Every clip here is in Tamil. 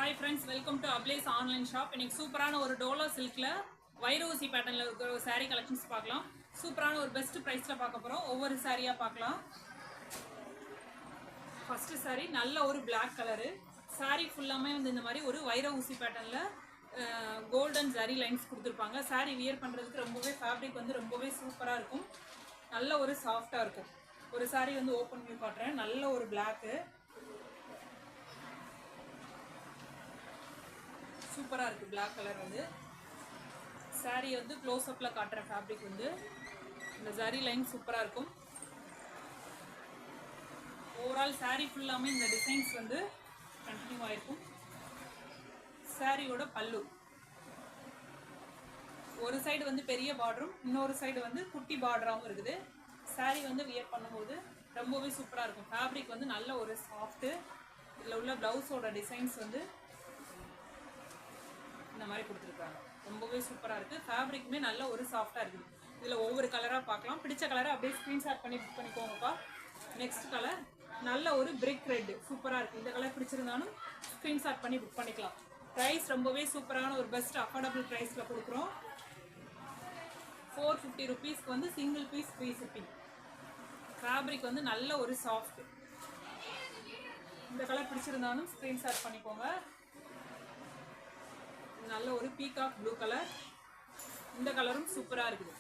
Hi friends, welcome to Ablaze online shop. இன்னைக்கு சூப்பரான ஒரு டோலோ சில்க்ல வைர ஊசி பேட்டர்ன்ல இருக்கிற ஒரு saree collections பார்க்கலாம். சூப்பரான ஒரு பெஸ்ட் பிரைஸ்ல பார்க்க போறோம். ஒவ்வொரு சாரியா பார்க்கலாம். ஃபர்ஸ்ட் saree நல்ல ஒரு black கலர். saree ஃபுல்லாமே வந்து இந்த மாதிரி ஒரு வைர ஊசி பேட்டர்ன்ல கோல்டன் ஜரி லைன்ஸ் கொடுத்திருப்பாங்க. saree வியர் பண்றதுக்கு ரொம்பவே ஃபேப்ரிக் வந்து ரொம்பவே சூப்பரா இருக்கும். நல்ல ஒரு சாஃப்ட்டா இருக்கும். ஒரு saree வந்து ஓபன் பண்ணி காட்டுறேன். நல்ல ஒரு black சூப்பரா இருக்கு black கலர் வந்து saree வந்து க்ளோஸ் அப்ல காட்ற ஃபேப்ரிக் வந்து இந்த ஜரி லைன் சூப்பரா இருக்கும் ஓவரால் saree ஃபுல்லாமே இந்த டிசைன்ஸ் வந்து கண்டினியூ ஆயிருக்கும் சாரியோட பல்லு ஒரு சைடு வந்து பெரிய பார்டரும் இன்னொரு சைடு வந்து குட்டி பார்டராவும் இருக்குது saree வந்து வியர் பண்ணும்போது ரொம்பவே சூப்பரா இருக்கும் ஃபேப்ரிக் வந்து நல்ல ஒரு சாஃப்ட் இதுல உள்ள ப்ளவுஸோட டிசைன்ஸ் வந்து இந்த மாதிரி கொடுத்திருக்காங்க ரொம்பவே சூப்பரா இருக்கு ஃபேப்ரிக்குமே நல்ல ஒரு சாஃப்ட்டா இருக்குது இதுல ஒவ்வொரு கலரா பார்க்கலாம் பிடிச்ச கலரை அப்படியே ஸ்கிரீன்ஷாட் பண்ணி புக் பண்ணிக்கோங்கப்பா நெக்ஸ்ட் கலர் நல்ல ஒரு பிரிக் ரெட் சூப்பரா இருக்கு இந்த கலர் பிடிச்சிருந்தாலும் ஸ்கிரீன்ஷாட் பண்ணி புக் பண்ணிக்கலாம் பிரைஸ் ரொம்பவே சூப்பரான ஒரு பெஸ்ட் அஃபோர்டபிள் பிரைஸ்ல கொடுக்குறோம் 450 ரூபீஸ்க்கு வந்து single piece free shipping fabric வந்து நல்ல ஒரு சாஃப்ட் இந்த கலர் பிடிச்சிருந்தாலும் ஸ்கிரீன்ஷாட் பண்ணிக்கோங்க நல்ல ஒரு பீகாக் ப்ளூ கலர் இந்த கலரும் சூப்பரா இருக்குது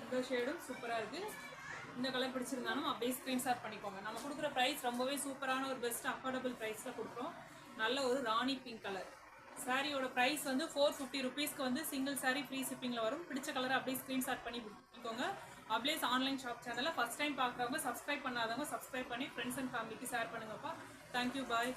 இந்த ஷேடும் சூப்பரா இருக்கு இந்த கலர் பிடிச்சிருந்தாலும் அப்படியே ஸ்கிரீன்ஷாட் பண்ணிக்கோங்க நம்ம கொடுக்குற பிரைஸ் ரொம்பவே சூப்பரான ஒரு பெஸ்ட் அஃபோர்டபிள் பிரைஸ்ல கொடுக்குறோம் நல்ல ஒரு ராணி பிங்க் கலர் சாரியோட பிரைஸ் வந்து 450 ரூபீஸ்க்கு வந்து சிங்கிள் சாரி ஃப்ரீ ஷிப்பிங்ல வரும் பிடிச்ச கலரை அப்படியே ஸ்கிரீன்ஷாட் பண்ணி பண்ணிக்கோங்க அப்ளேஸ் ஆன்லைன் ஷாப் சேனலை ஃபர்ஸ்ட் டைம் பார்க்குறவங்க சப்ஸ்கிரைப் பண்ணாதவங்க சப்ஸ்கிரைப் பண்ணி ஃப்ரெண்ட்ஸ் அண்ட் ஃபேமிலிக்கு ஷேர் பண்ணுங்கப்பா தேங்க்யூ பாய்